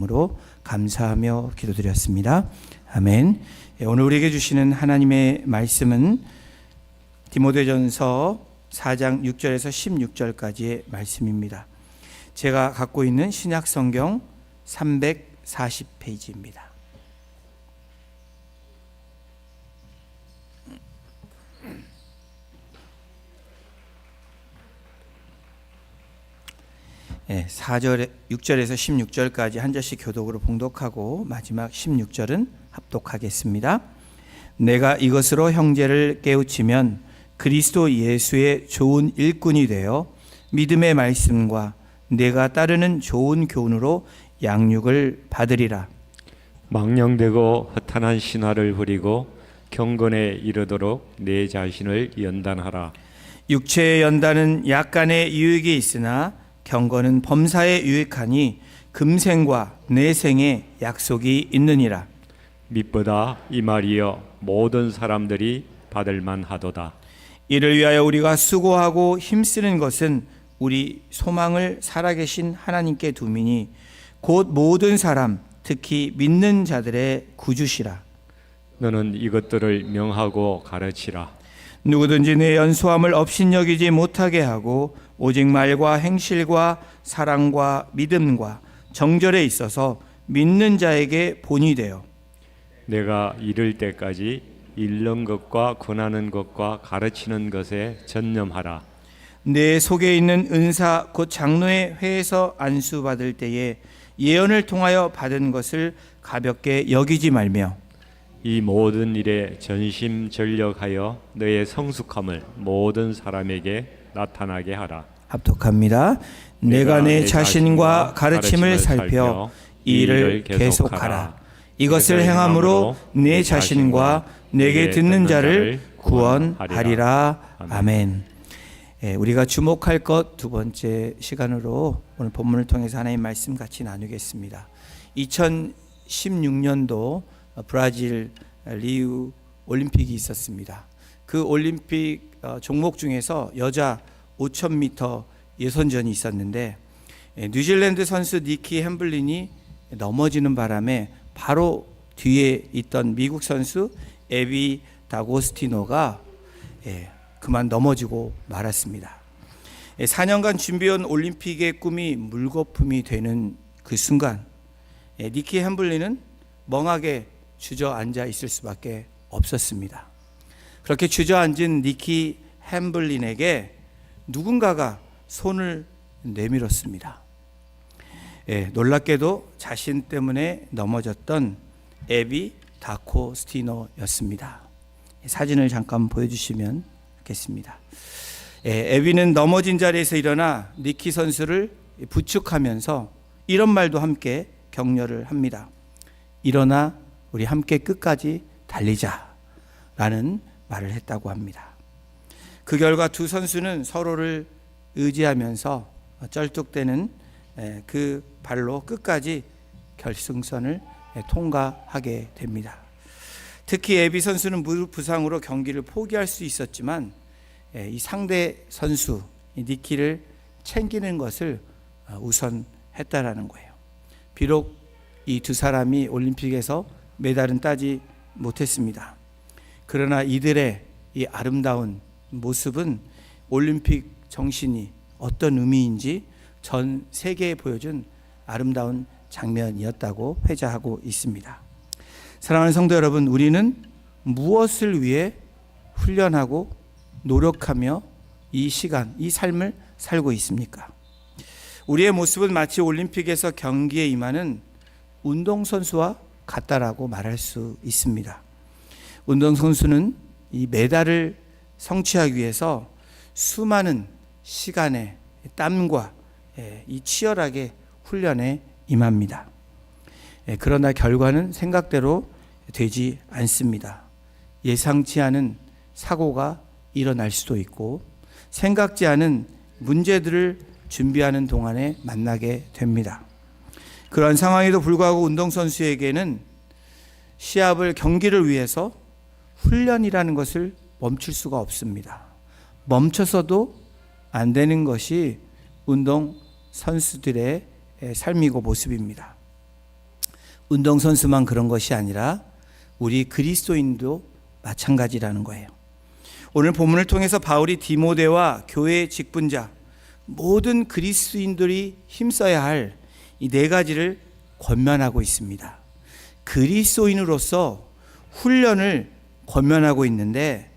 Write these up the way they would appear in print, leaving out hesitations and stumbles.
으로 감사하며 기도드렸습니다. 아멘. 오늘 우리에게 주시는 하나님의 말씀은 디모데전서 4장 6절에서 16절까지의 말씀입니다. 제가 갖고 있는 신약성경 340페이지입니다. 네, 6절에서 16절까지 한 절씩 교독으로 봉독하고 마지막 16절은 합독하겠습니다. 내가 이것으로 형제를 깨우치면 그리스도 예수의 좋은 일꾼이 되어 믿음의 말씀과 내가 따르는 좋은 교훈으로 양육을 받으리라. 망령되고 허탄한 신화를 버리고 경건에 이르도록 내 자신을 연단하라. 육체의 연단은 약간의 유익이 있으나 경건은 범사에 유익하니 금생과 내생에 약속이 있느니라. mit보다 이 말이여 모든 사람들이 받을 만하도다. 이를 위하여 우리가 수고하고 힘쓰는 것은 우리 소망을 살아계신 하나님께 두미니 곧 모든 사람 특히 믿는 자들의 구주시라. 너는 이것들을 명하고 가르치라. 누구든지 내 연소함을 업신여기지 못하게 하고 오직 말과 행실과 사랑과 믿음과 정절에 있어서 믿는 자에게 본이 되어 내가 이를 때까지 읽는 것과 권하는 것과 가르치는 것에 전념하라. 내 속에 있는 은사 곧 장로의 회에서 안수받을 때에 예언을 통하여 받은 것을 가볍게 여기지 말며 이 모든 일에 전심전력하여 너의 성숙함을 모든 사람에게 나타나게 하라. 합독합니다. 내가 내 자신과 가르침을 살펴 이 일을 계속하라. 이것을 행함으로 내 자신과 내게 듣는 자를 구원하리라. 아멘. 우리가 주목할 것 두 번째 시간으로 오늘 본문을 통해서 하나님의 말씀 같이 나누겠습니다. 2016년도 브라질 리우 올림픽이 있었습니다. 그 올림픽 종목 중에서 여자 5000m 예선전이 있었는데 뉴질랜드 선수 니키 햄블린이 넘어지는 바람에 바로 뒤에 있던 미국 선수 에비 다고스티노가 그만 넘어지고 말았습니다. 4년간 준비해온 올림픽의 꿈이 물거품이 되는 그 순간 니키 햄블린은 멍하게 주저앉아 있을 수밖에 없었습니다. 그렇게 주저앉은 니키 햄블린에게 누군가가 손을 내밀었습니다. 놀랍게도 자신 때문에 넘어졌던 에비 다코스티노였습니다. 사진을 잠깐 보여주시면 좋겠습니다. 에비는 넘어진 자리에서 일어나 니키 선수를 부축하면서 이런 말도 함께 격려를 합니다. 일어나 우리 함께 끝까지 달리자라는 말을 했다고 합니다. 그 결과 두 선수는 서로를 의지하면서 쩔뚝대는 그 발로 끝까지 결승선을 통과하게 됩니다. 특히 에비 선수는 무릎 부상으로 경기를 포기할 수 있었지만 이 상대 선수 니키를 챙기는 것을 우선했다라는 거예요. 비록 이 두 사람이 올림픽에서 메달은 따지 못했습니다. 그러나 이들의 이 아름다운 모습은 올림픽 정신이 어떤 의미인지 전 세계에 보여준 아름다운 장면이었다고 회자하고 있습니다. 사랑하는 성도 여러분, 우리는 무엇을 위해 훈련하고 노력하며 이 시간, 이 삶을 살고 있습니까? 우리의 모습은 마치 올림픽에서 경기에 임하는 운동선수와 같다라고 말할 수 있습니다. 운동선수는 이 메달을 성취하기 위해서 수많은 시간의 땀과 이 치열하게 훈련에 임합니다. 그러나 결과는 생각대로 되지 않습니다. 예상치 않은 사고가 일어날 수도 있고 생각지 않은 문제들을 준비하는 동안에 만나게 됩니다. 그런 상황에도 불구하고 운동선수에게는 시합을 경기를 위해서 훈련이라는 것을 멈출 수가 없습니다. 멈춰서도 안 되는 것이 운동 선수들의 삶이고 모습입니다. 운동선수만 그런 것이 아니라 우리 그리스도인도 마찬가지라는 거예요. 오늘 본문을 통해서 바울이 디모데와 교회의 직분자, 모든 그리스도인들이 힘써야 할 이 네 가지를 권면하고 있습니다. 그리스도인으로서 훈련을 권면하고 있는데,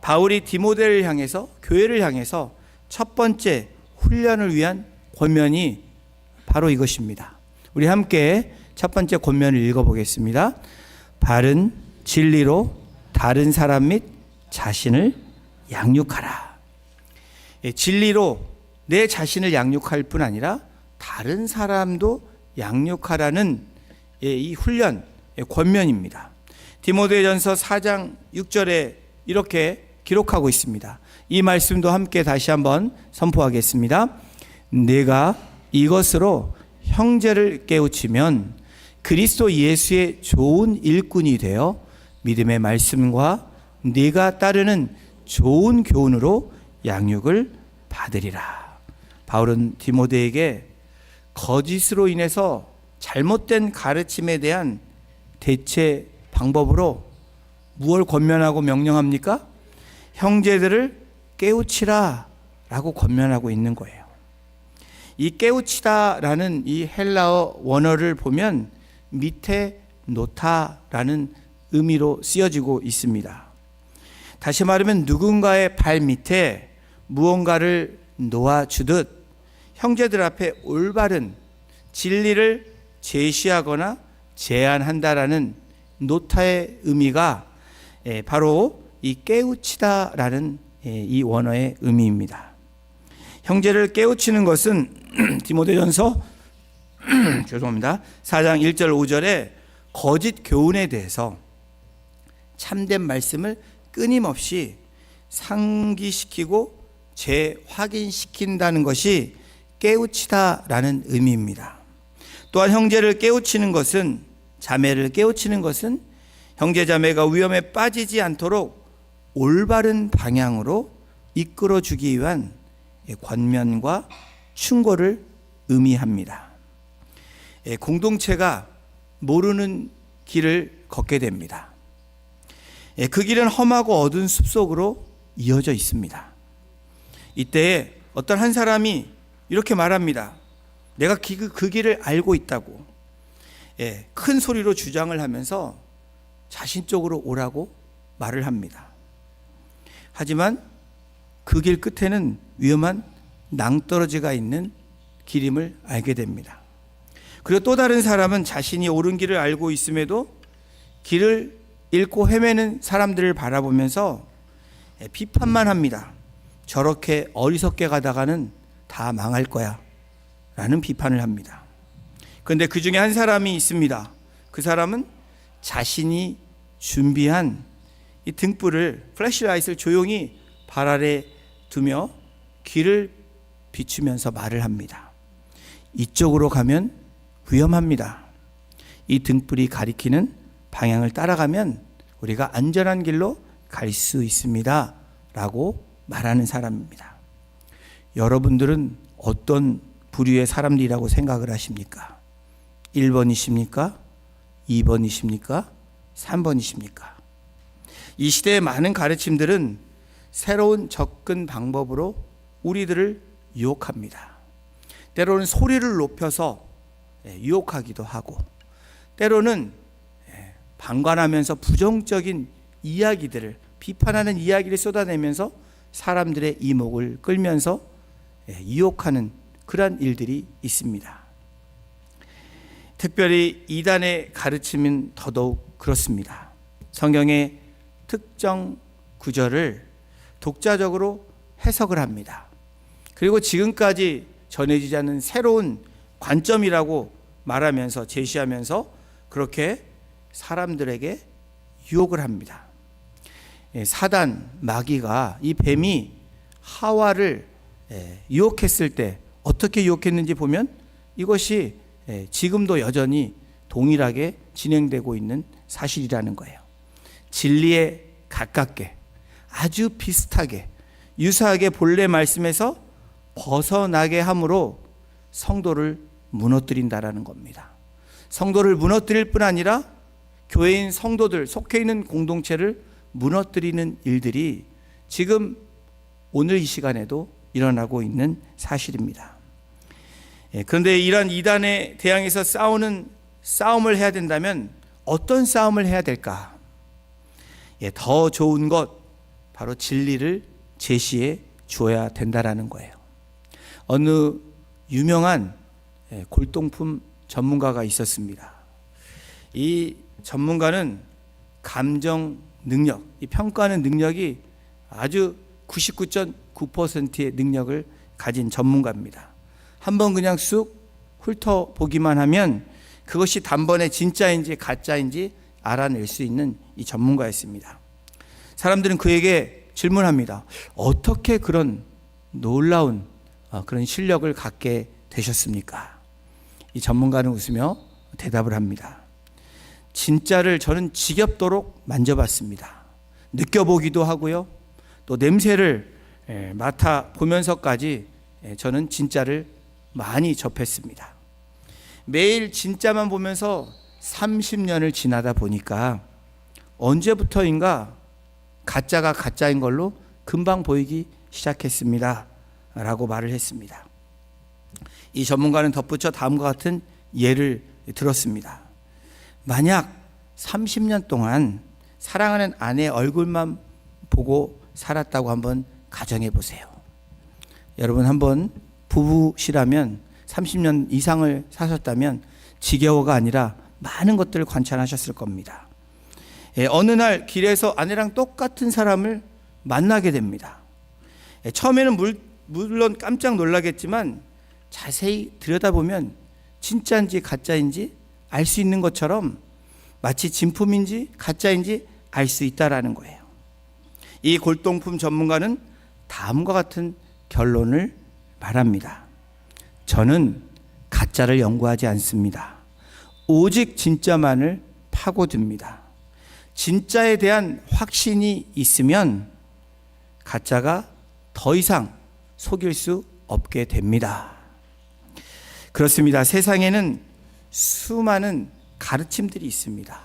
바울이 디모데를 향해서, 교회를 향해서 첫 번째 훈련을 위한 권면이 바로 이것입니다. 우리 함께 첫 번째 권면을 읽어보겠습니다. 바른 진리로 다른 사람 및 자신을 양육하라. 진리로 내 자신을 양육할 뿐 아니라 다른 사람도 양육하라는 이 훈련, 권면입니다. 디모데전서 4장 6절에 이렇게 기록하고 있습니다. 이 말씀도 함께 다시 한번 선포하겠습니다. 내가 이것으로 형제를 깨우치면 그리스도 예수의 좋은 일꾼이 되어 믿음의 말씀과 네가 따르는 좋은 교훈으로 양육을 받으리라. 바울은 디모데에게 거짓으로 인해서 잘못된 가르침에 대한 대체 방법으로 무엇을 권면하고 명령합니까? 형제들을 깨우치라 라고 권면하고 있는 거예요. 이 깨우치다라는 이 헬라어 원어를 보면 밑에 놓다라는 의미로 쓰여지고 있습니다. 다시 말하면 누군가의 발 밑에 무언가를 놓아주듯 형제들 앞에 올바른 진리를 제시하거나 제안한다라는 노타의 의미가 바로 이 깨우치다라는 이 원어의 의미입니다. 형제를 깨우치는 것은 디모데전서 4장 1절 5절에 거짓 교훈에 대해서 참된 말씀을 끊임없이 상기시키고 재확인시킨다는 것이 깨우치다라는 의미입니다. 또한 형제를 깨우치는 것은, 자매를 깨우치는 것은 형제 자매가 위험에 빠지지 않도록 올바른 방향으로 이끌어주기 위한 권면과 충고를 의미합니다. 공동체가 모르는 길을 걷게 됩니다. 그 길은 험하고 어두운 숲속으로 이어져 있습니다. 이때 어떤 한 사람이 이렇게 말합니다. 내가 그 길을 알고 있다고. 큰 소리로 주장을 하면서 자신 쪽으로 오라고 말을 합니다. 하지만 그 길 끝에는 위험한 낭떠러지가 있는 길임을 알게 됩니다. 그리고 또 다른 사람은 자신이 옳은 길을 알고 있음에도 길을 잃고 헤매는 사람들을 바라보면서 비판만 합니다. 저렇게 어리석게 가다가는 다 망할 거야 라는 비판을 합니다. 그런데 그 중에 한 사람이 있습니다. 그 사람은 자신이 준비한 이 등불을, 플래시라이트를 조용히 발 아래 두며 길을 비추면서 말을 합니다. 이쪽으로 가면 위험합니다. 이 등불이 가리키는 방향을 따라가면 우리가 안전한 길로 갈 수 있습니다 라고 말하는 사람입니다. 여러분들은 어떤 부류의 사람들이라고 생각을 하십니까? 1번이십니까? 2번이십니까? 3번이십니까? 이 시대의 많은 가르침들은 새로운 접근 방법으로 우리들을 유혹합니다. 때로는 소리를 높여서 유혹하기도 하고, 때로는 방관하면서 부정적인 이야기들을, 비판하는 이야기를 쏟아내면서 사람들의 이목을 끌면서 유혹하는 그러한 일들이 있습니다. 특별히 이단의 가르침은 더더욱 그렇습니다. 성경의 특정 구절을 독자적으로 해석을 합니다. 그리고 지금까지 전해지지 않는 새로운 관점이라고 말하면서, 제시하면서 그렇게 사람들에게 유혹을 합니다. 사단, 마귀가, 이 뱀이 하와를 유혹했을 때 어떻게 유혹했는지 보면 이것이 지금도 여전히 동일하게 진행되고 있는 사실이라는 거예요. 진리에 가깝게, 아주 비슷하게, 유사하게 본래 말씀에서 벗어나게 함으로 성도를 무너뜨린다라는 겁니다. 성도를 무너뜨릴 뿐 아니라 교회인 성도들, 속해 있는 공동체를 무너뜨리는 일들이 지금 오늘 이 시간에도 일어나고 있는 사실입니다. 그런데 이러한 이단에 대항해서 싸움을 해야 된다면 어떤 싸움을 해야 될까? 더 좋은 것, 바로 진리를 제시해 주어야 된다라는 거예요. 어느 유명한 골동품 전문가가 있었습니다. 이 전문가는 감정 능력, 이 평가하는 능력이 아주 99.9%의 능력을 가진 전문가입니다. 한번 그냥 쑥 훑어보기만 하면 그것이 단번에 진짜인지 가짜인지 알아낼 수 있는 이 전문가였습니다. 사람들은 그에게 질문합니다. 어떻게 그런 놀라운 그런 실력을 갖게 되셨습니까? 이 전문가는 웃으며 대답을 합니다. 진짜를 저는 지겹도록 만져봤습니다. 느껴보기도 하고요. 또 냄새를 맡아보면서까지 저는 진짜를 많이 접했습니다. 매일 진짜만 보면서 30년을 지나다 보니까 언제부터인가 가짜가 가짜인 걸로 금방 보이기 시작했습니다. 라고 말을 했습니다. 이 전문가는 덧붙여 다음과 같은 예를 들었습니다. 만약 30년 동안 사랑하는 아내의 얼굴만 보고 살았다고 한번 가정해 보세요. 여러분 한번 부부시라면 30년 이상을 사셨다면 지겨워가 아니라 많은 것들을 관찰하셨을 겁니다. 어느 날 길에서 아내랑 똑같은 사람을 만나게 됩니다. 처음에는 물론 깜짝 놀라겠지만 자세히 들여다보면 진짜인지 가짜인지 알 수 있는 것처럼 마치 진품인지 가짜인지 알 수 있다라는 거예요. 이 골동품 전문가는 다음과 같은 결론을 말합니다. 저는 가짜를 연구하지 않습니다. 오직 진짜만을 파고듭니다. 진짜에 대한 확신이 있으면 가짜가 더 이상 속일 수 없게 됩니다. 그렇습니다. 세상에는 수많은 가르침들이 있습니다.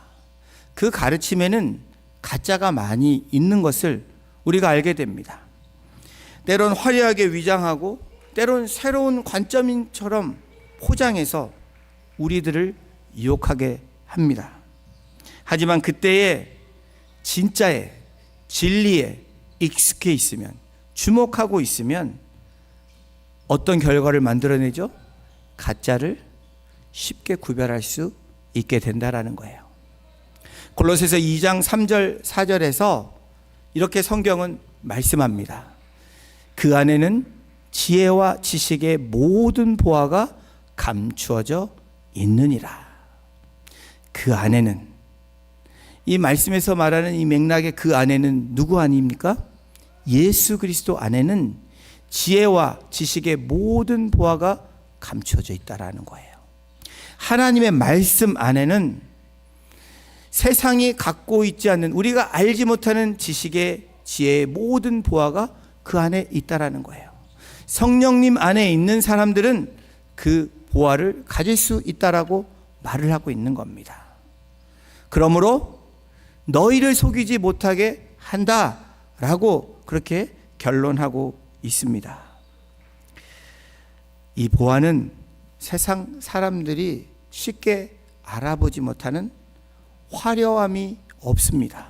그 가르침에는 가짜가 많이 있는 것을 우리가 알게 됩니다. 때론 화려하게 위장하고 때론 새로운 관점인처럼 포장해서 우리들을 유혹하게 합니다. 하지만 그때에 진짜에, 진리에 익숙해 있으면, 주목하고 있으면 어떤 결과를 만들어내죠? 가짜를 쉽게 구별할 수 있게 된다라는 거예요. 골로새서 2장 3절 4절에서 이렇게 성경은 말씀합니다. 그 안에는 지혜와 지식의 모든 보화가 감추어져 있느니라. 그 안에는, 이 말씀에서 말하는 이 맥락의 그 안에는 누구 아닙니까? 예수 그리스도 안에는 지혜와 지식의 모든 보화가 감추어져 있다라는 거예요. 하나님의 말씀 안에는 세상이 갖고 있지 않는, 우리가 알지 못하는 지식의 지혜의 모든 보화가 그 안에 있다라는 거예요. 성령님 안에 있는 사람들은 그 보화를 가질 수 있다라고 말을 하고 있는 겁니다. 그러므로 너희를 속이지 못하게 한다라고 그렇게 결론하고 있습니다. 이 보화는 세상 사람들이 쉽게 알아보지 못하는 화려함이 없습니다.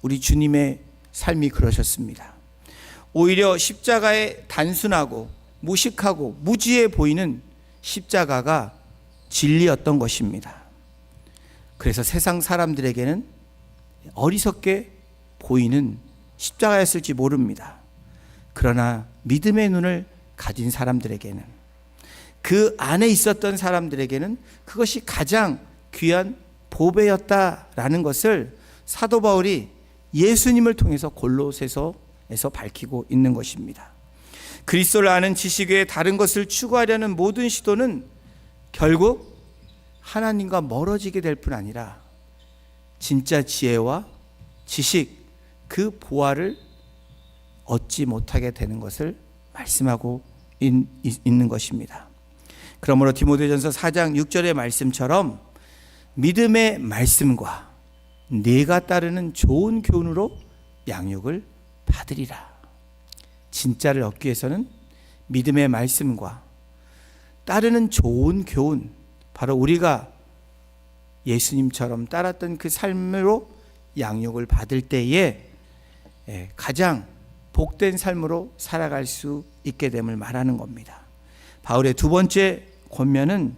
우리 주님의 삶이 그러셨습니다. 오히려 십자가의 단순하고 무식하고 무지해 보이는 십자가가 진리였던 것입니다. 그래서 세상 사람들에게는 어리석게 보이는 십자가였을지 모릅니다. 그러나 믿음의 눈을 가진 사람들에게는, 그 안에 있었던 사람들에게는 그것이 가장 귀한 보배였다라는 것을 사도 바울이 예수님을 통해서 골로새서에서 밝히고 있는 것입니다. 그리스도를 아는 지식 외에 다른 것을 추구하려는 모든 시도는 결국 하나님과 멀어지게 될 뿐 아니라 진짜 지혜와 지식, 그 보화를 얻지 못하게 되는 것을 말씀하고 있는 것입니다. 그러므로 디모데전서 4장 6절의 말씀처럼 믿음의 말씀과 내가 따르는 좋은 교훈으로 양육을 받으리라. 진짜를 얻기 위해서는 믿음의 말씀과 따르는 좋은 교훈, 바로 우리가 예수님처럼 따랐던 그 삶으로 양육을 받을 때에 가장 복된 삶으로 살아갈 수 있게 됨을 말하는 겁니다. 바울의 두 번째 권면은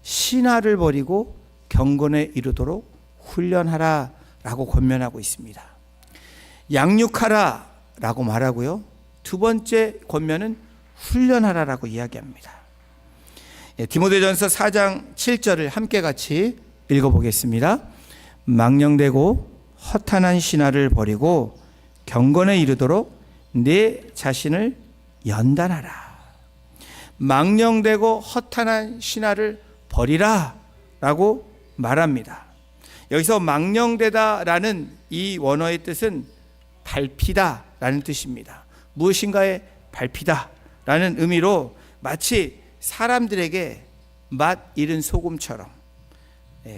신화를 버리고 경건에 이르도록 훈련하라 라고 권면하고 있습니다. 양육하라 라고 말하고요, 두 번째 권면은 훈련하라 라고 이야기합니다. 디모데전서 4장 7절을 함께 같이 읽어보겠습니다. 망령되고 허탄한 신화를 버리고 경건에 이르도록 내 자신을 연단하라. 망령되고 허탄한 신화를 버리라 라고 말합니다. 여기서 망령되다라는 이 원어의 뜻은 밟히다 라는 뜻입니다. 무엇인가에 밟히다 라는 의미로 마치 사람들에게 맛 잃은 소금처럼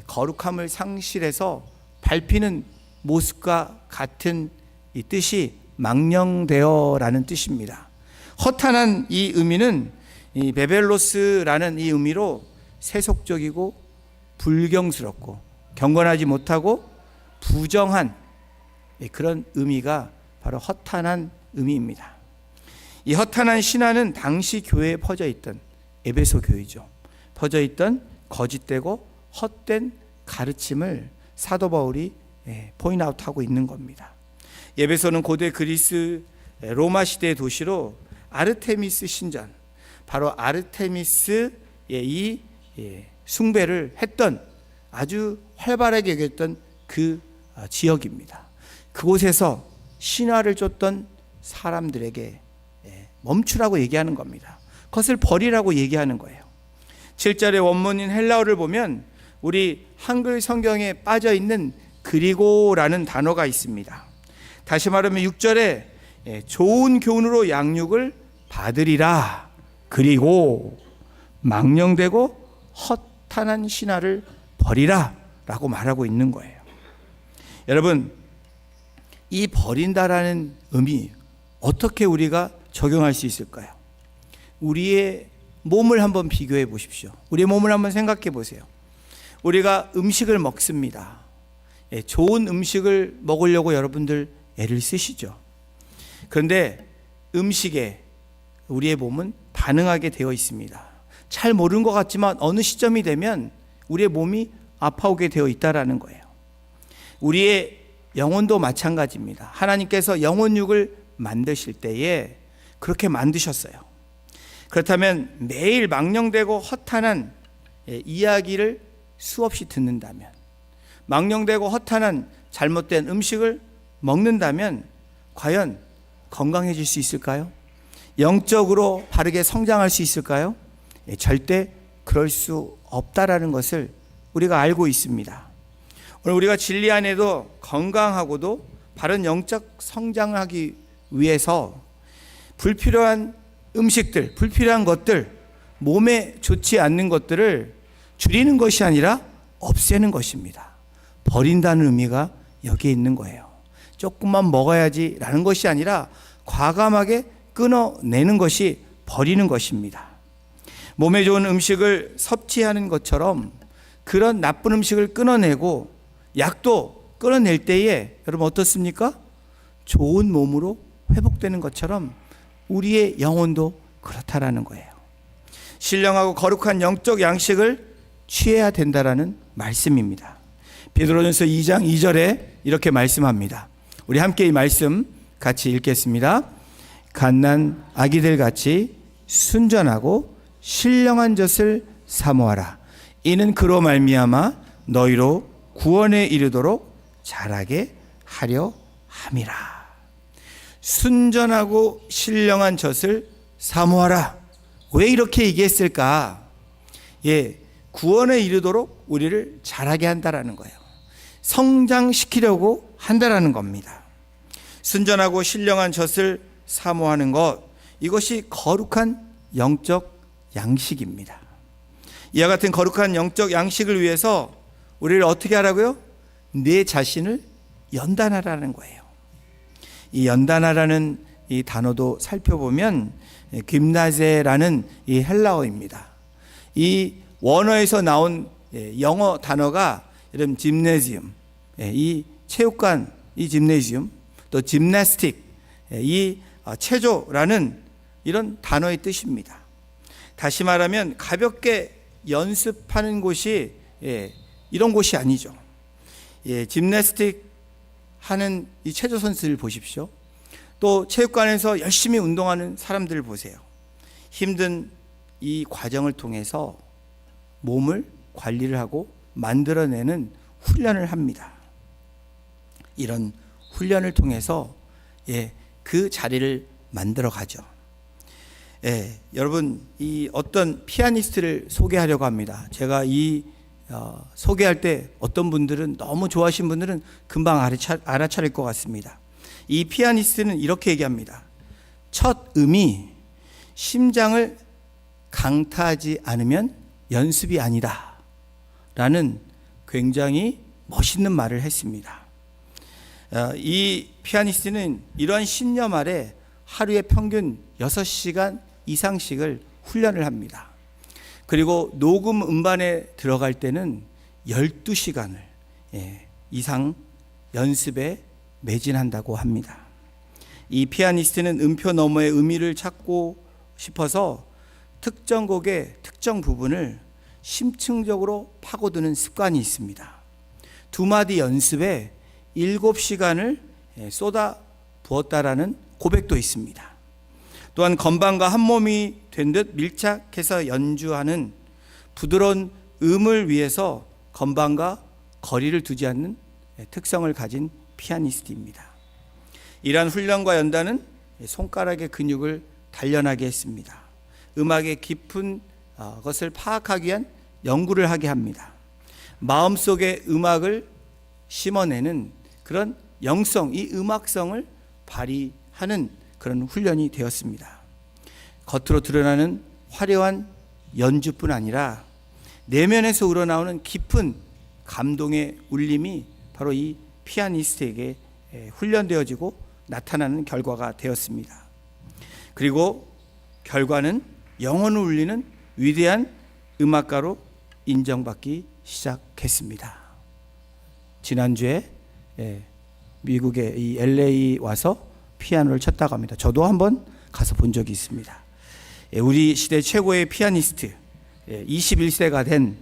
거룩함을 상실해서 밟히는 모습과 같은 이 뜻이 망령되어라는 뜻입니다. 허탄한 이 의미는 이 베벨로스라는 이 의미로 세속적이고 불경스럽고 경건하지 못하고 부정한 그런 의미가 바로 허탄한 의미입니다. 이 허탄한 신화는 당시 교회에 퍼져 있던, 에베소 교회죠, 퍼져 있던 거짓되고 헛된 가르침을 사도 바울이 포인트아웃하고 있는 겁니다. 에베소는 고대 그리스 로마 시대의 도시로 아르테미스 신전, 바로 아르테미스의 이 숭배를 했던, 아주 활발하게 여겼던 그 지역입니다. 그곳에서 신화를 쫓던 사람들에게 멈추라고 얘기하는 겁니다. 그것을 버리라고 얘기하는 거예요. 7절의 원문인 헬라어를 보면 우리 한글 성경에 빠져 있는 그리고라는 단어가 있습니다. 다시 말하면 6절에 좋은 교훈으로 양육을 받으리라. 그리고 망령되고 허탄한 신화를 버리라 라고 말하고 있는 거예요. 여러분, 이 버린다라는 의미 어떻게 우리가 적용할 수 있을까요? 우리의 몸을 한번 비교해 보십시오. 우리의 몸을 한번 생각해 보세요. 우리가 음식을 먹습니다. 좋은 음식을 먹으려고 여러분들 애를 쓰시죠. 그런데 음식에 우리의 몸은 반응하게 되어 있습니다. 잘 모르는 것 같지만 어느 시점이 되면 우리의 몸이 아파오게 되어 있다라는 거예요. 우리의 영혼도 마찬가지입니다. 하나님께서 영혼육을 만드실 때에 그렇게 만드셨어요. 그렇다면 매일 망령되고 허탄한 이야기를 수없이 듣는다면, 망령되고 허탄한 잘못된 음식을 먹는다면 과연 건강해질 수 있을까요? 영적으로 바르게 성장할 수 있을까요? 절대 그럴 수 없다라는 것을 우리가 알고 있습니다. 오늘 우리가 진리 안에도 건강하고도 바른 영적 성장을 하기 위해서 불필요한 음식들, 불필요한 것들, 몸에 좋지 않는 것들을 줄이는 것이 아니라 없애는 것입니다. 버린다는 의미가 여기에 있는 거예요. 조금만 먹어야지 라는 것이 아니라 과감하게 끊어내는 것이 버리는 것입니다. 몸에 좋은 음식을 섭취하는 것처럼 그런 나쁜 음식을 끊어내고 약도 끊어낼 때에 여러분 어떻습니까? 좋은 몸으로 회복되는 것처럼 우리의 영혼도 그렇다라는 거예요. 신령하고 거룩한 영적 양식을 취해야 된다라는 말씀입니다. 베드로전서 2장 2절에 이렇게 말씀합니다. 우리 함께 이 말씀 같이 읽겠습니다. 갓난 아기들 같이 순전하고 신령한 젖을 사모하라. 이는 그로 말미암아 너희로 구원에 이르도록 자라게 하려 함이라. 순전하고 신령한 젖을 사모하라. 왜 이렇게 얘기했을까? 구원에 이르도록 우리를 자라게 한다라는 거예요. 성장시키려고 한다라는 겁니다. 순전하고 신령한 젖을 사모하는 것, 이것이 거룩한 영적 양식입니다. 이와 같은 거룩한 영적 양식을 위해서 우리를 어떻게 하라고요? 내 자신을 연단하라는 거예요. 이 연단하라는 이 단어도 살펴보면 김나제라는 이 헬라어입니다. 이 원어에서 나온 영어 단어가 이런 짐네지움, 이 체육관, 이 짐네지움, 또 짐나스틱, 이 체조라는 이런 단어의 뜻입니다. 다시 말하면 가볍게 연습하는 곳이 이런 곳이 아니죠. 짐나스틱 하는 이 체조 선수들 보십시오. 또 체육관에서 열심히 운동하는 사람들을 보세요. 힘든 이 과정을 통해서 몸을 관리를 하고 만들어내는 훈련을 합니다. 이런 훈련을 통해서 그 자리를 만들어 가죠. 여러분, 이 어떤 피아니스트를 소개하려고 합니다. 제가 소개할 때 어떤 분들은, 너무 좋아하신 분들은 금방 알아차릴 것 같습니다. 이 피아니스트는 이렇게 얘기합니다. 첫 음이 심장을 강타하지 않으면 연습이 아니다 라는 굉장히 멋있는 말을 했습니다. 이 피아니스트는 이러한 신념 아래 하루에 평균 6시간 이상씩을 훈련을 합니다. 그리고 녹음 음반에 들어갈 때는 12시간을 이상 연습에 매진한다고 합니다. 이 피아니스트는 음표 너머의 의미를 찾고 싶어서 특정 곡의 특정 부분을 심층적으로 파고드는 습관이 있습니다. 두 마디 연습에 7시간을 쏟아 부었다라는 고백도 있습니다. 또한 건반과 한 몸이 된 듯 밀착해서 연주하는 부드러운 음을 위해서 건반과 거리를 두지 않는 특성을 가진 피아니스트입니다. 이러한 훈련과 연단은 손가락의 근육을 단련하게 했습니다. 음악의 깊은 것을 파악하기 위한 연구를 하게 합니다. 마음속에 음악을 심어내는 그런 영성, 이 음악성을 발휘하는 그런 훈련이 되었습니다. 겉으로 드러나는 화려한 연주뿐 아니라 내면에서 우러나오는 깊은 감동의 울림이 바로 이 피아니스트에게 훈련되어지고 나타나는 결과가 되었습니다. 그리고 결과는 영혼을 울리는 위대한 음악가로 인정받기 시작했습니다. 지난주에 미국의 이 LA 와서 피아노를 쳤다고 합니다. 저도 한번 가서 본 적이 있습니다. 우리 시대 최고의 피아니스트, 21세가 된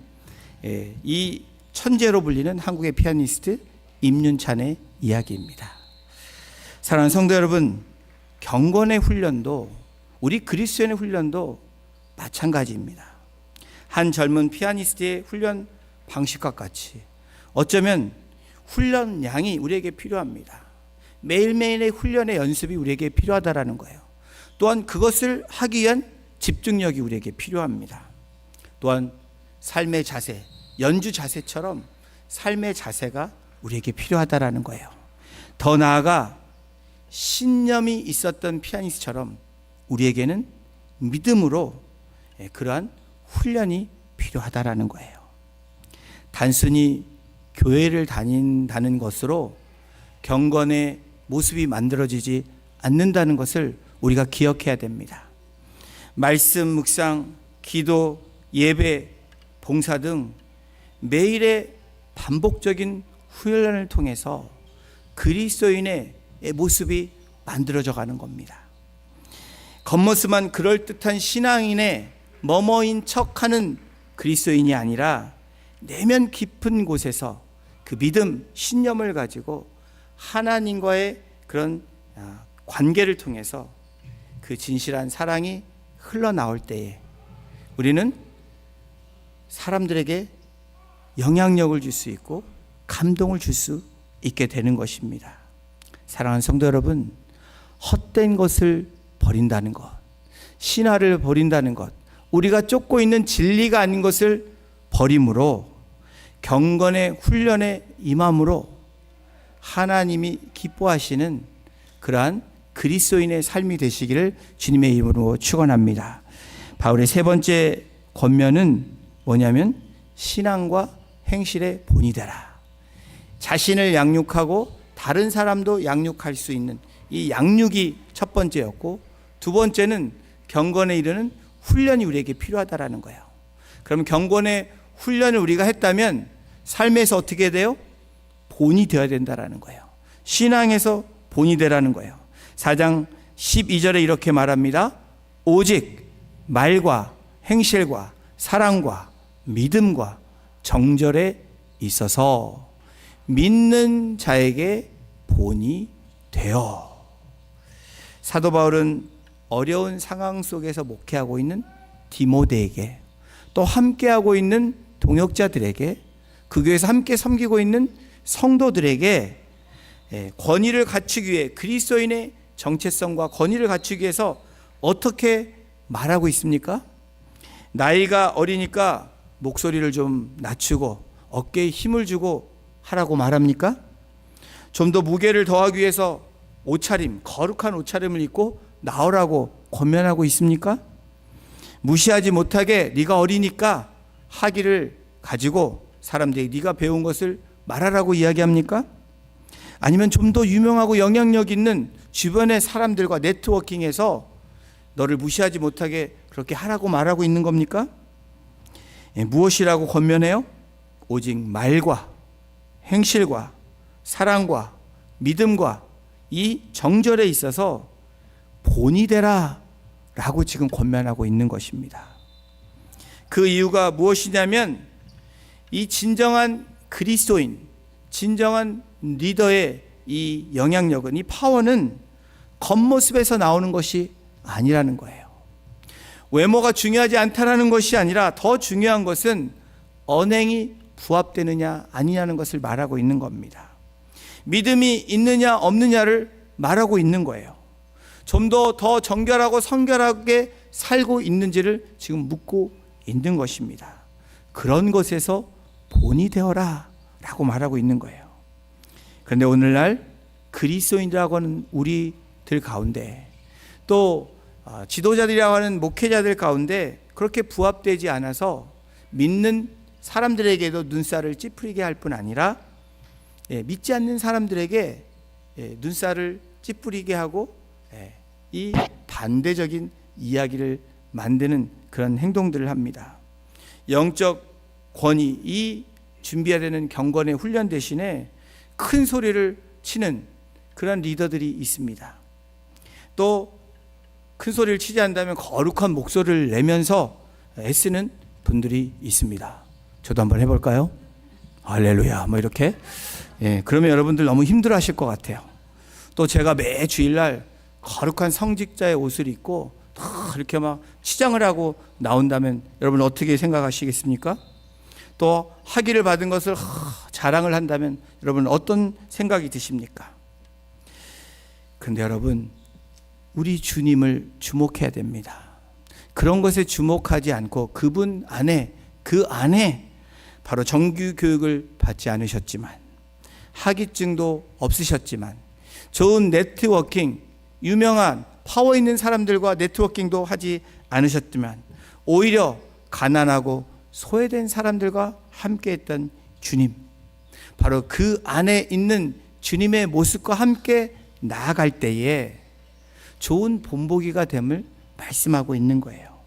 이 천재로 불리는 한국의 피아니스트 임윤찬의 이야기입니다. 사랑하는 성도 여러분, 경건의 훈련도, 우리 그리스도인의 훈련도 마찬가지입니다. 한 젊은 피아니스트의 훈련 방식과 같이 어쩌면 훈련량이 우리에게 필요합니다. 매일매일의 훈련의 연습이 우리에게 필요하다라는 거예요. 또한 그것을 하기 위한 집중력이 우리에게 필요합니다. 또한 삶의 자세, 연주 자세처럼 삶의 자세가 우리에게 필요하다라는 거예요. 더 나아가 신념이 있었던 피아니스트처럼 우리에게는 믿음으로 그러한 훈련이 필요하다라는 거예요. 단순히 교회를 다닌다는 것으로 경건의 모습이 만들어지지 않는다는 것을 우리가 기억해야 됩니다. 말씀 묵상, 기도, 예배, 봉사 등 매일의 반복적인 훈련을 통해서 그리스도인의 모습이 만들어져 가는 겁니다. 겉모습만 그럴듯한 신앙인의 머머인 척하는 그리스도인이 아니라 내면 깊은 곳에서 그 믿음, 신념을 가지고 하나님과의 그런 관계를 통해서 그 진실한 사랑이 흘러나올 때에 우리는 사람들에게 영향력을 줄 수 있고 감동을 줄 수 있게 되는 것입니다. 사랑하는 성도 여러분, 헛된 것을 버린다는 것, 신화를 버린다는 것, 우리가 쫓고 있는 진리가 아닌 것을 버림으로 경건의 훈련에 임함으로 하나님이 기뻐하시는 그러한 그리스도인의 삶이 되시기를 주님의 이름으로 축원합니다. 바울의 세 번째 권면은 뭐냐면 신앙과 행실의 본이 되라. 자신을 양육하고 다른 사람도 양육할 수 있는 이 양육이 첫 번째였고, 두 번째는 경건에 이르는 훈련이 우리에게 필요하다라는 거예요. 그럼 경건의 훈련을 우리가 했다면 삶에서 어떻게 돼요? 본이 되어야 된다라는 거예요. 신앙에서 본이 되라는 거예요. 4장 12절에 이렇게 말합니다. 오직 말과 행실과 사랑과 믿음과 정절에 있어서 믿는 자에게 본이 되어. 사도 바울은 어려운 상황 속에서 목회하고 있는 디모데에게, 또 함께하고 있는 동역자들에게, 그 교회에서 함께 섬기고 있는 성도들에게 권위를 갖추기 위해, 그리스도인의 정체성과 권위를 갖추기 위해서 어떻게 말하고 있습니까? 나이가 어리니까 목소리를 좀 낮추고 어깨에 힘을 주고 하라고 말합니까? 좀 더 무게를 더하기 위해서 옷차림, 거룩한 옷차림을 입고 나오라고 권면하고 있습니까? 무시하지 못하게 네가 어리니까 학위를 가지고 사람들이 네가 배운 것을 말하라고 이야기합니까? 아니면 좀 더 유명하고 영향력 있는 주변의 사람들과 네트워킹해서 너를 무시하지 못하게 그렇게 하라고 말하고 있는 겁니까? 무엇이라고 권면해요? 오직 말과 행실과 사랑과 믿음과 이 정절에 있어서 본이 되라 라고 지금 권면하고 있는 것입니다. 그 이유가 무엇이냐면 이 진정한 그리스도인, 진정한 리더의 이 영향력은, 이 파워는 겉모습에서 나오는 것이 아니라는 거예요. 외모가 중요하지 않다라는 것이 아니라 더 중요한 것은 언행이 부합되느냐 아니냐는 것을 말하고 있는 겁니다. 믿음이 있느냐 없느냐를 말하고 있는 거예요. 좀 더 정결하고 성결하게 살고 있는지를 지금 묻고 있는 것입니다. 그런 것에서 본이 되어라 라고 말하고 있는 거예요. 그런데 오늘날 그리스도인이라고 하는 우리들 가운데, 또 지도자들이라고 하는 목회자들 가운데 그렇게 부합되지 않아서 믿는 사람들에게도 눈살을 찌푸리게 할 뿐 아니라 믿지 않는 사람들에게 눈살을 찌푸리게 하고 이 반대적인 이야기를 만드는 그런 행동들을 합니다. 영적 권위, 이 준비해야 되는 경건의 훈련 대신에 큰 소리를 치는 그런 리더들이 있습니다. 또 큰 소리를 치지 않는다면 거룩한 목소리를 내면서 애쓰는 분들이 있습니다. 저도 한번 해볼까요? 할렐루야 뭐 이렇게. 그러면 여러분들 너무 힘들어 하실 것 같아요. 또 제가 매 주일날 거룩한 성직자의 옷을 입고 이렇게 막 치장을 하고 나온다면 여러분 어떻게 생각하시겠습니까? 또 학위를 받은 것을 자랑을 한다면 여러분 어떤 생각이 드십니까? 그런데 여러분, 우리 주님을 주목해야 됩니다. 그런 것에 주목하지 않고 그분 안에, 그 안에 바로 정규 교육을 받지 않으셨지만, 학위증도 없으셨지만, 좋은 네트워킹, 유명한 파워 있는 사람들과 네트워킹도 하지 않으셨지만, 오히려 가난하고 소외된 사람들과 함께했던 주님, 바로 그 안에 있는 주님의 모습과 함께 나아갈 때에 좋은 본보기가 됨을 말씀하고 있는 거예요.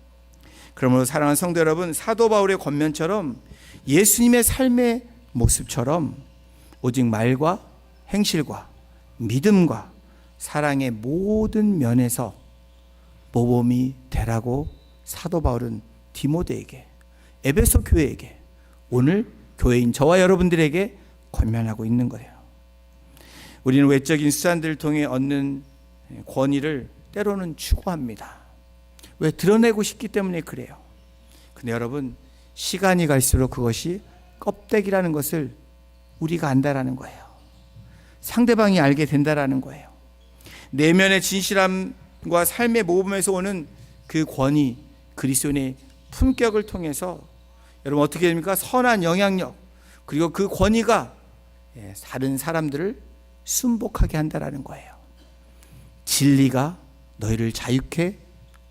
그러므로 사랑하는 성도 여러분, 사도 바울의 권면처럼 예수님의 삶의 모습처럼 오직 말과 행실과 믿음과 사랑의 모든 면에서 모범이 되라고 사도 바울은 디모데에게, 에베소 교회에게, 오늘 교회인 저와 여러분들에게 권면하고 있는 거예요. 우리는 외적인 수단들을 통해 얻는 권위를 때로는 추구합니다. 왜? 드러내고 싶기 때문에 그래요. 근데 여러분, 시간이 갈수록 그것이 껍데기라는 것을 우리가 안다라는 거예요. 상대방이 알게 된다라는 거예요. 내면의 진실함과 삶의 모범에서 오는 그 권위, 그리스도인의 품격을 통해서 여러분 어떻게 됩니까? 선한 영향력, 그리고 그 권위가 다른 사람들을 순복하게 한다라는 거예요. 진리가 너희를 자유케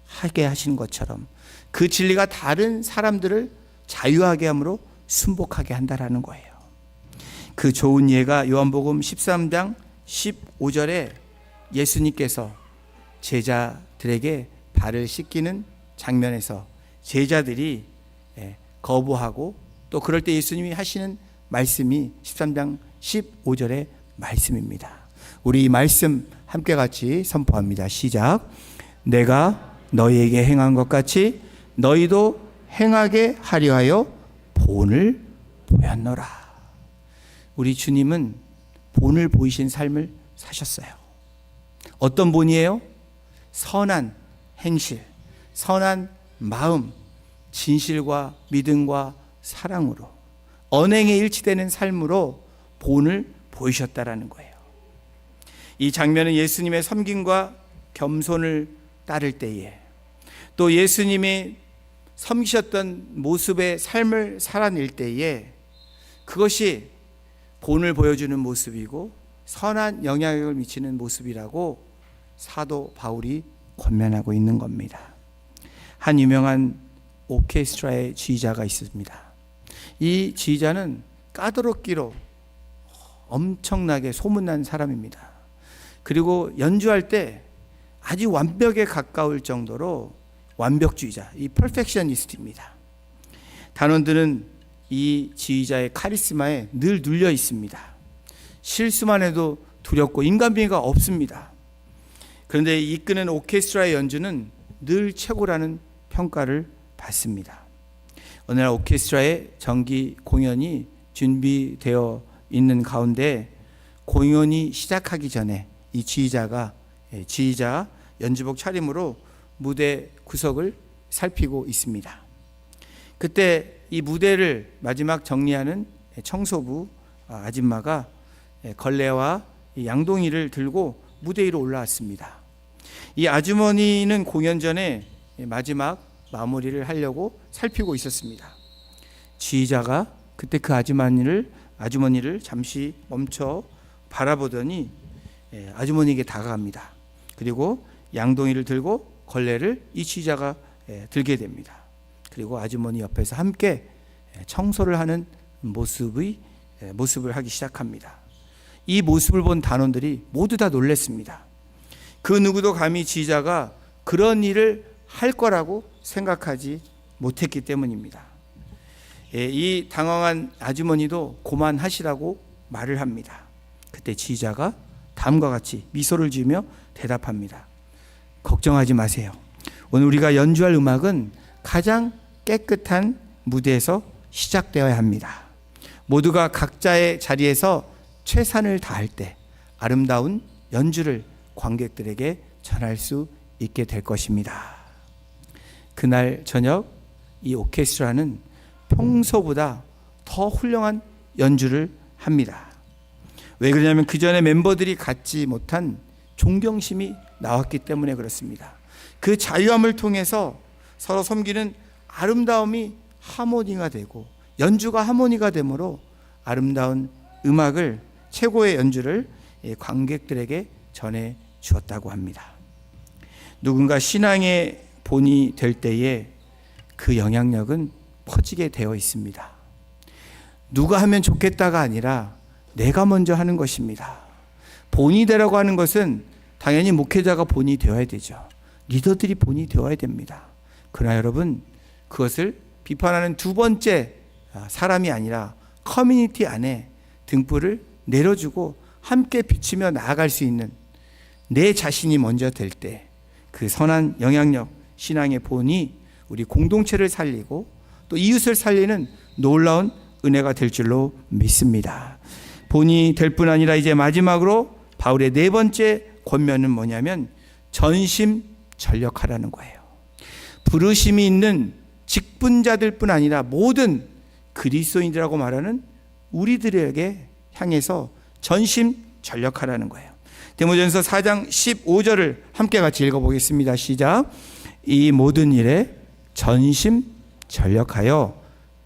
하게 하시는 것처럼 그 진리가 다른 사람들을 자유하게 함으로 순복하게 한다라는 거예요. 그 좋은 예가 요한복음 13장 15절에 예수님께서 제자들에게 발을 씻기는 장면에서 제자들이 거부하고 또 그럴 때 예수님이 하시는 말씀이 13장 15절의 말씀입니다. 우리 이 말씀 함께 같이 선포합니다. 시작. 내가 너희에게 행한 것 같이 너희도 행하게 하려 하여 본을 보였노라. 우리 주님은 본을 보이신 삶을 사셨어요. 어떤 본이에요? 선한 행실, 선한 마음, 진실과 믿음과 사랑으로 언행에 일치되는 삶으로 본을 보이셨다라는 거예요. 이 장면은 예수님의 섬김과 겸손을 따를 때에 또 예수님이 섬기셨던 모습의 삶을 살아낼 때에 그것이 본을 보여주는 모습이고 선한 영향력을 미치는 모습이라고 사도 바울이 권면하고 있는 겁니다. 한 유명한 오케스트라의 지휘자가 있습니다. 이 지휘자는 까다롭기로 엄청나게 소문난 사람입니다. 그리고 연주할 때 아주 완벽에 가까울 정도로 완벽주의자, 이 퍼펙셔니스트입니다. 단원들은 이 지휘자의 카리스마에 늘 눌려 있습니다. 실수만 해도 두렵고 인간미가 없습니다. 그런데 이끄는 오케스트라의 연주는 늘 최고라는 평가를 받습니다. 어느 날 오케스트라의 정기 공연이 준비되어 있는 가운데 공연이 시작하기 전에 이 지휘자 연주복 차림으로 무대 구석을 살피고 있습니다. 그때 이 무대를 마지막 정리하는 청소부 아줌마가 걸레와 양동이를 들고 무대 위로 올라왔습니다. 이 아주머니는 공연 전에 마지막 마무리를 하려고 살피고 있었습니다. 지휘자가 그때 그 아주머니를 잠시 멈춰 바라보더니 아주머니에게 다가갑니다. 그리고 양동이를 들고 걸레를 이 지휘자가 들게 됩니다. 그리고 아주머니 옆에서 함께 청소를 하는 모습을 하기 시작합니다. 이 모습을 본 단원들이 모두 다 놀랐습니다. 그 누구도 감히 지휘자가 그런 일을 할 거라고 생각하지 못했기 때문입니다. 이 당황한 아주머니도 그만하시라고 말을 합니다. 그때 지휘자가 다음과 같이 미소를 지으며 대답합니다. 걱정하지 마세요. 오늘 우리가 연주할 음악은 가장 깨끗한 무대에서 시작되어야 합니다. 모두가 각자의 자리에서 최선을 다할 때 아름다운 연주를 관객들에게 전할 수 있게 될 것입니다. 그날 저녁 이 오케스트라는 평소보다 더 훌륭한 연주를 합니다. 왜 그러냐면 그 전에 멤버들이 갖지 못한 존경심이 나왔기 때문에 그렇습니다. 그 자유함을 통해서 서로 섬기는 아름다움이 하모니가 되고 연주가 하모니가 되므로 아름다운 음악을 최고의 연주를 관객들에게 전해 주었다고 합니다. 누군가 신앙의 본이 될 때에 그 영향력은 퍼지게 되어 있습니다. 누가 하면 좋겠다가 아니라 내가 먼저 하는 것입니다. 본이 되라고 하는 것은 당연히 목회자가 본이 되어야 되죠. 리더들이 본이 되어야 됩니다. 그러나 여러분, 그것을 비판하는 두 번째 사람이 아니라 커뮤니티 안에 등불을 내려주고 함께 비추며 나아갈 수 있는 내 자신이 먼저 될 때 그 선한 영향력, 신앙의 본이 우리 공동체를 살리고 또 이웃을 살리는 놀라운 은혜가 될 줄로 믿습니다. 본이 될 뿐 아니라 이제 마지막으로 바울의 네 번째 권면은 뭐냐면 전심전력하라는 거예요. 부르심이 있는 직분자들 뿐 아니라 모든 그리스도인이라고 말하는 우리들에게 향해서 전심전력하라는 거예요. 디모데전서 4장 15절을 함께 같이 읽어보겠습니다. 시작. 이 모든 일에 전심전력하여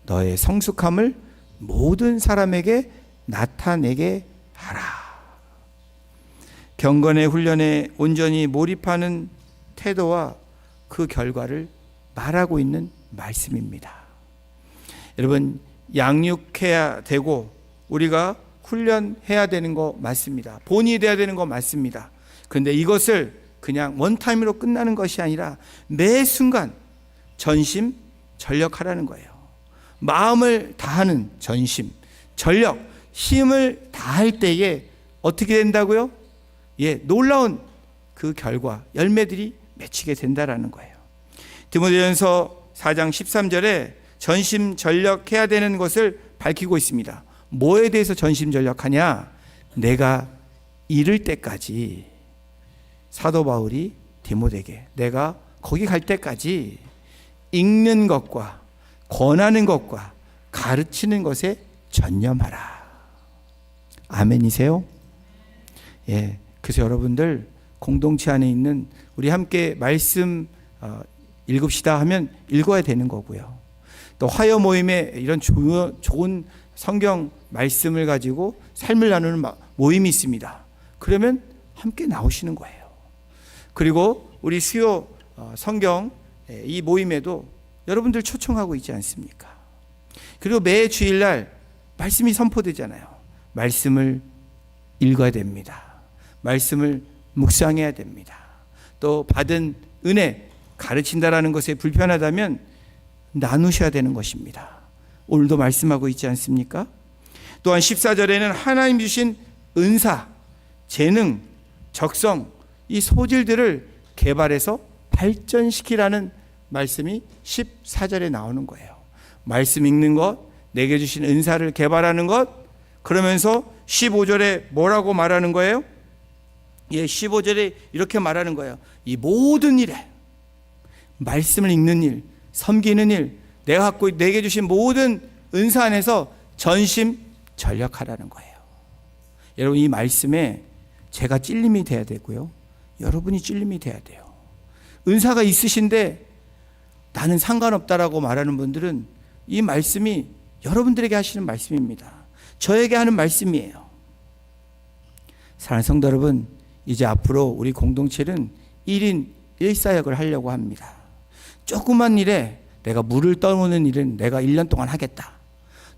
너의 성숙함을 모든 사람에게 나타내게 하라. 경건의 훈련에 온전히 몰입하는 태도와 그 결과를 말하고 있는 말씀입니다. 여러분, 양육해야 되고 우리가 훈련해야 되는 거 맞습니다. 본이 돼야 되는 거 맞습니다. 그런데 이것을 그냥 원타임으로 끝나는 것이 아니라 매 순간 전심 전력하라는 거예요. 마음을 다하는 전심, 전력, 힘을 다할 때에 어떻게 된다고요? 놀라운 그 결과, 열매들이 맺히게 된다라는 거예요. 디모데전서 4장 13절에 전심전력해야 되는 것을 밝히고 있습니다. 뭐에 대해서 전심전력하냐? 내가 이를 때까지, 사도 바울이 디모데에게 내가 거기 갈 때까지 읽는 것과 권하는 것과 가르치는 것에 전념하라. 아멘이세요? 그래서 여러분들 공동체 안에 있는 우리 함께 말씀 읽읍시다 하면 읽어야 되는 거고요. 또 화요 모임에 이런 좋은 성경 말씀을 가지고 삶을 나누는 모임이 있습니다. 그러면 함께 나오시는 거예요. 그리고 우리 수요 성경 이 모임에도 여러분들 초청하고 있지 않습니까? 그리고 매 주일날 말씀이 선포되잖아요. 말씀을 읽어야 됩니다. 말씀을 묵상해야 됩니다. 또 받은 은혜, 가르친다라는 것에 불편하다면 나누셔야 되는 것입니다. 오늘도 말씀하고 있지 않습니까? 또한 14절에는 하나님 주신 은사, 재능, 적성, 이 소질들을 개발해서 발전시키라는 말씀이 14절에 나오는 거예요. 말씀 읽는 것, 내게 주신 은사를 개발하는 것, 그러면서 15절에 뭐라고 말하는 거예요? 15절에 이렇게 말하는 거예요. 이 모든 일에, 말씀을 읽는 일, 섬기는 일, 내가 갖고 내게 주신 모든 은사 안에서 전심전력하라는 거예요. 여러분, 이 말씀에 제가 찔림이 돼야 되고요, 여러분이 찔림이 돼야 돼요. 은사가 있으신데 나는 상관없다라고 말하는 분들은 이 말씀이 여러분들에게 하시는 말씀입니다. 저에게 하는 말씀이에요. 사랑하는 성도 여러분, 이제 앞으로 우리 공동체는 1인 1사역을 하려고 합니다. 조그만 일에 내가 물을 떠오는 일은 내가 1년 동안 하겠다.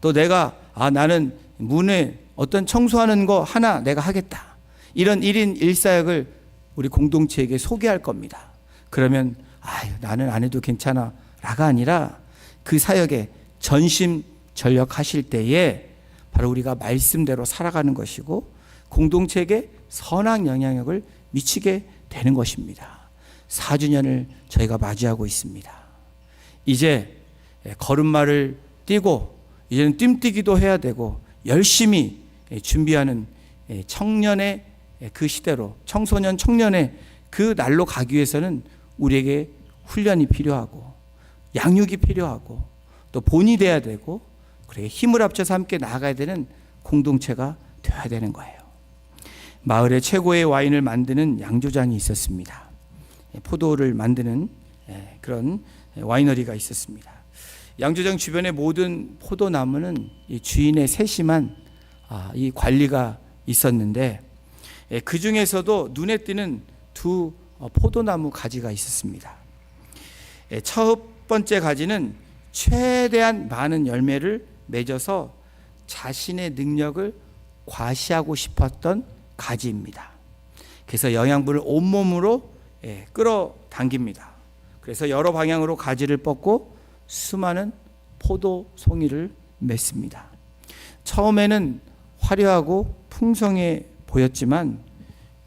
또 내가 나는 문에 어떤 청소하는 거 하나 내가 하겠다. 이런 1인 1사역을 우리 공동체에게 소개할 겁니다. 그러면 나는 안 해도 괜찮아 라가 아니라 그 사역에 전심전력하실 때에 바로 우리가 말씀대로 살아가는 것이고 공동체에게 선한 영향력을 미치게 되는 것입니다. 4주년을 저희가 맞이하고 있습니다. 이제 걸음마를 뛰고 이제는 뜀뛰기도 해야 되고 열심히 준비하는 청년의 그 시대로, 청소년 청년의 그 날로 가기 위해서는 우리에게 훈련이 필요하고 양육이 필요하고 또 본이 돼야 되고, 그래 힘을 합쳐서 함께 나아가야 되는 공동체가 되어야 되는 거예요. 마을에 최고의 와인을 만드는 양조장이 있었습니다. 포도를 만드는 그런 와이너리가 있었습니다. 양조장 주변의 모든 포도나무는 이 주인의 세심한 이 관리가 있었는데, 그 중에서도 눈에 띄는 두 포도나무 가지가 있었습니다. 첫 번째 가지는 최대한 많은 열매를 맺어서 자신의 능력을 과시하고 싶었던 가지입니다. 그래서 영양분을 온몸으로 끌어당깁니다. 그래서 여러 방향으로 가지를 뻗고 수많은 포도 송이를 맺습니다. 처음에는 화려하고 풍성해 보였지만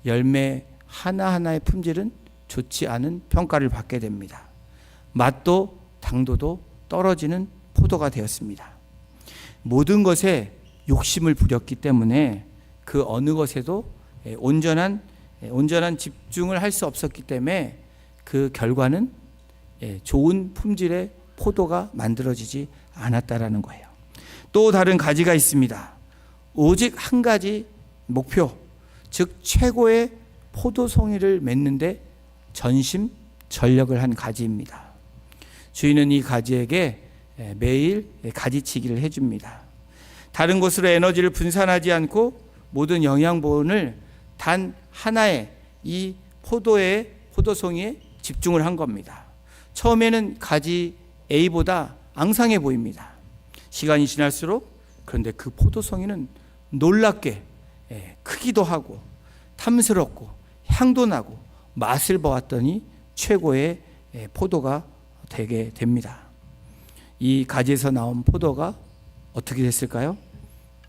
열매 하나하나의 품질은 좋지 않은 평가를 받게 됩니다. 맛도 당도도 떨어지는 포도가 되었습니다. 모든 것에 욕심을 부렸기 때문에 그 어느 것에도 온전한 집중을 할 수 없었기 때문에 그 결과는 좋은 품질의 포도가 만들어지지 않았다라는 거예요. 또 다른 가지가 있습니다. 오직 한 가지 목표, 즉 최고의 포도송이를 맺는데 전심전력을 한 가지입니다. 주인은 이 가지에게 매일 가지치기를 해줍니다. 다른 곳으로 에너지를 분산하지 않고 모든 영양분을 단 하나의 이 포도송이에 집중을 한 겁니다. 처음에는 가지 A보다 앙상해 보입니다. 시간이 지날수록 그런데 그 포도송이는 놀랍게 크기도 하고 탐스럽고 향도 나고 맛을 보았더니 최고의 포도가 되게 됩니다. 이 가지에서 나온 포도가 어떻게 됐을까요?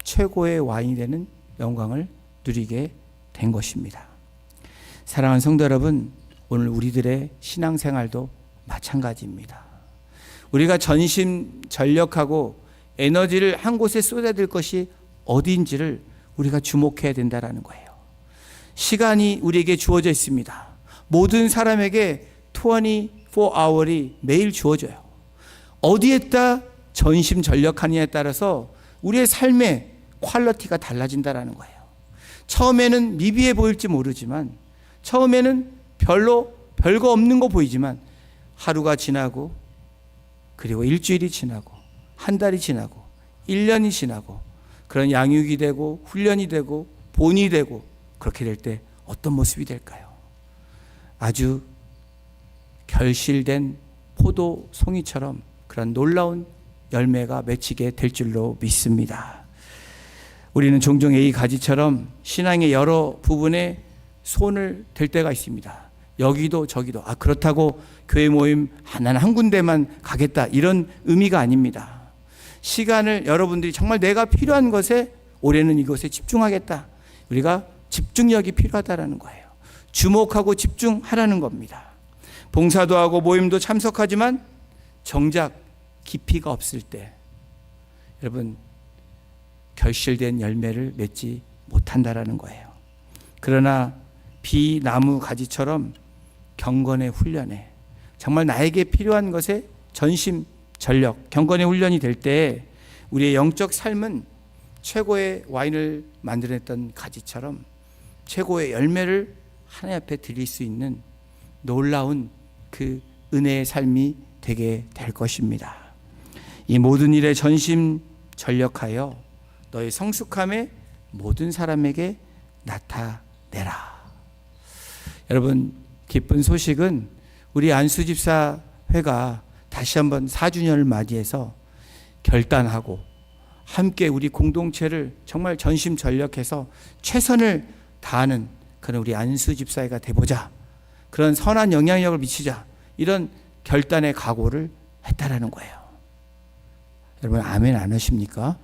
최고의 와인이 되는 영광을 누리게 된 것입니다. 사랑하는 성도 여러분, 오늘 우리들의 신앙생활도 마찬가지입니다. 우리가 전심전력하고 에너지를 한 곳에 쏟아질 것이 어디인지를 우리가 주목해야 된다는 거예요. 시간이 우리에게 주어져 있습니다. 모든 사람에게 24hour이 매일 주어져요. 어디에다 전심전력하느냐에 따라서 우리의 삶의 퀄리티가 달라진다는 거예요. 처음에는 미비해 보일지 모르지만, 처음에는 별거 없는 거 보이지만, 하루가 지나고 그리고 일주일이 지나고 한 달이 지나고 1년이 지나고 그런 양육이 되고 훈련이 되고 본이 되고 그렇게 될 때 어떤 모습이 될까요? 아주 결실된 포도송이처럼 그런 놀라운 열매가 맺히게 될 줄로 믿습니다. 우리는 종종 이 가지처럼 신앙의 여러 부분에 손을 댈 때가 있습니다. 여기도 저기도. 그렇다고 교회 모임 나는 한 군데만 가겠다, 이런 의미가 아닙니다. 시간을 여러분들이 정말 내가 필요한 것에 올해는 이것에 집중하겠다. 우리가 집중력이 필요하다는 거예요. 주목하고 집중하라는 겁니다. 봉사도 하고 모임도 참석하지만 정작 깊이가 없을 때 여러분 결실된 열매를 맺지 못한다라는 거예요. 그러나 비나무 가지처럼 경건의 훈련에 정말 나에게 필요한 것에 전심전력, 경건의 훈련이 될 때 우리의 영적 삶은 최고의 와인을 만들어냈던 가지처럼 최고의 열매를 하나님 앞에 드릴 수 있는 놀라운 그 은혜의 삶이 되게 될 것입니다. 이 모든 일에 전심전력하여 너의 성숙함에 모든 사람에게 나타내라. 여러분, 기쁜 소식은 우리 안수집사회가 다시 한번 4주년을 맞이해서 결단하고 함께 우리 공동체를 정말 전심전력해서 최선을 다하는 그런 우리 안수집사회가 되보자, 그런 선한 영향력을 미치자, 이런 결단의 각오를 했다라는 거예요. 여러분 아멘 안 하십니까?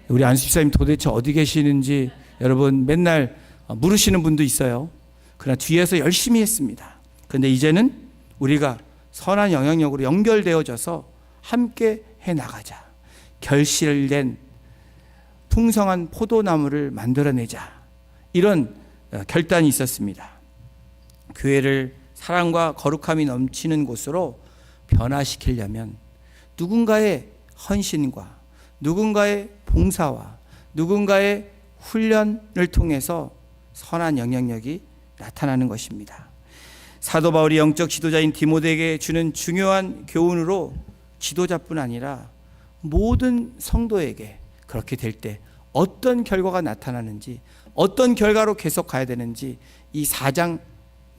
우리 안수집사님 도대체 어디 계시는지 여러분 맨날 물으시는 분도 있어요. 그러나 뒤에서 열심히 했습니다. 그런데 이제는 우리가 선한 영향력으로 연결되어져서 함께 해나가자. 결실된 풍성한 포도나무를 만들어내자. 이런 결단이 있었습니다. 교회를 사랑과 거룩함이 넘치는 곳으로 변화시키려면 누군가의 헌신과 누군가의 봉사와 누군가의 훈련을 통해서 선한 영향력이 나타나는 것입니다. 사도 바울이 영적 지도자인 디모데에게 주는 중요한 교훈으로 지도자뿐 아니라 모든 성도에게 그렇게 될 때 어떤 결과가 나타나는지, 어떤 결과로 계속 가야 되는지 이 4장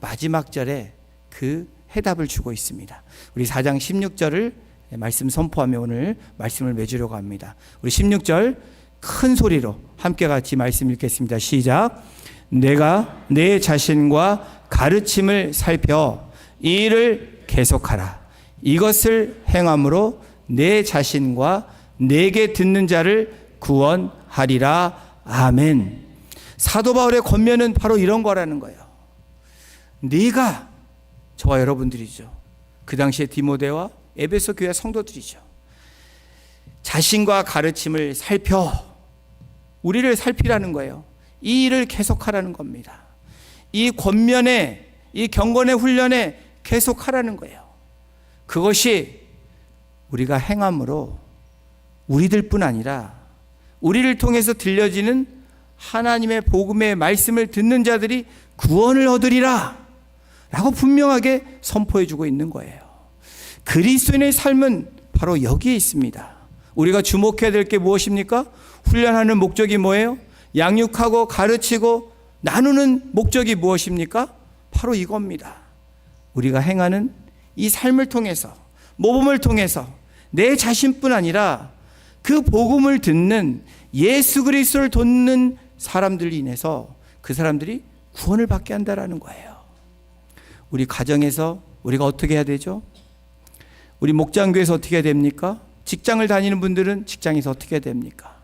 마지막 절에 그 해답을 주고 있습니다. 우리 4장 16절을 말씀 선포하며 오늘 말씀을 맺으려고 합니다. 우리 16절 큰 소리로 함께 같이 말씀 읽겠습니다. 시작. 내가 내 자신과 가르침을 살펴 이 일을 계속하라. 이것을 행함으로 내 자신과 내게 듣는 자를 구원하리라. 아멘. 사도 바울의 권면은 바로 이런 거라는 거예요. 네가, 저와 여러분들이죠. 그 당시에 디모데와 에베소 교회 성도들이죠. 자신과 가르침을 살펴, 우리를 살피라는 거예요. 이 일을 계속하라는 겁니다. 이 권면에, 이 경건의 훈련에 계속하라는 거예요. 그것이 우리가 행함으로 우리들뿐 아니라 우리를 통해서 들려지는 하나님의 복음의 말씀을 듣는 자들이 구원을 얻으리라 라고 분명하게 선포해 주고 있는 거예요. 그리스도인의 삶은 바로 여기에 있습니다. 우리가 주목해야 될 게 무엇입니까? 훈련하는 목적이 뭐예요? 양육하고 가르치고 나누는 목적이 무엇입니까? 바로 이겁니다. 우리가 행하는 이 삶을 통해서, 모범을 통해서 내 자신뿐 아니라 그 복음을 듣는 예수 그리스도를 돕는 사람들로 인해서 그 사람들이 구원을 받게 한다라는 거예요. 우리 가정에서 우리가 어떻게 해야 되죠? 우리 목장교회에서 어떻게 해야 됩니까? 직장을 다니는 분들은 직장에서 어떻게 해야 됩니까?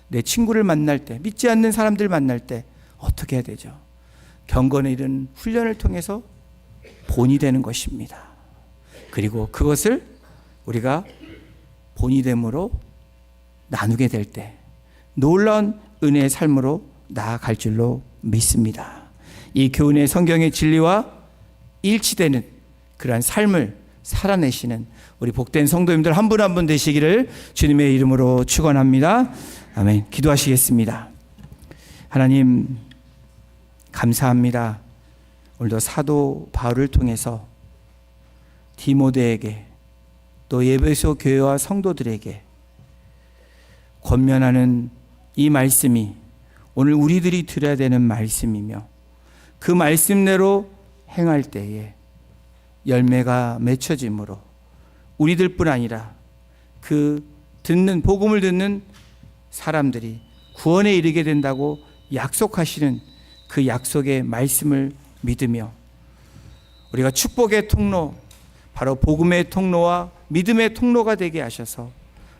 내 친구를 만날 때, 믿지 않는 사람들 만날 때 어떻게 해야 되죠? 경건에 이른 훈련을 통해서 본이 되는 것입니다. 그리고 그것을 우리가 본이 됨으로 나누게 될 때 놀라운 은혜의 삶으로 나아갈 줄로 믿습니다. 이 교훈의 성경의 진리와 일치되는 그러한 삶을 살아내시는 우리 복된 성도님들 한 분 한 분 되시기를 주님의 이름으로 축원합니다. 아멘. 기도하시겠습니다. 하나님 감사합니다. 오늘도 사도 바울을 통해서 디모데에게 또 에베소 교회와 성도들에게 권면하는 이 말씀이 오늘 우리들이 들어야 되는 말씀이며 그 말씀대로 행할 때에 열매가 맺혀짐으로 우리들뿐 아니라 그 듣는 복음을 듣는 사람들이 구원에 이르게 된다고 약속하시는 그 약속의 말씀을 믿으며 우리가 축복의 통로, 바로 복음의 통로와 믿음의 통로가 되게 하셔서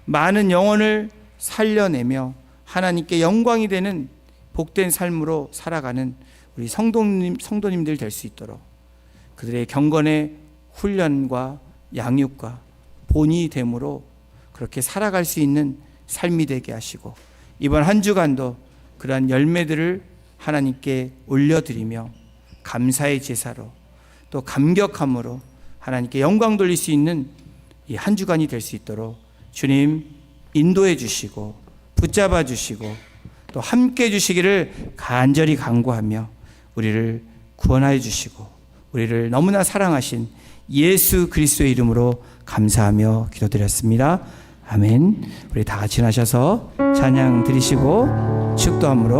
많은 영혼을 살려내며 하나님께 영광이 되는 복된 삶으로 살아가는 우리 성도님들 될 수 있도록 그들의 경건의 훈련과 양육과 본이 됨으로 그렇게 살아갈 수 있는 삶이 되게 하시고 이번 한 주간도 그러한 열매들을 하나님께 올려드리며 감사의 제사로 또 감격함으로 하나님께 영광 돌릴 수 있는 이 한 주간이 될 수 있도록 주님 인도해 주시고 붙잡아 주시고 또 함께 해 주시기를 간절히 간구하며 우리를 구원하여 주시고 우리를 너무나 사랑하신 예수 그리스도의 이름으로 감사하며 기도드렸습니다. 아멘. 우리 다 같이 나셔서 찬양 드리시고 축도함으로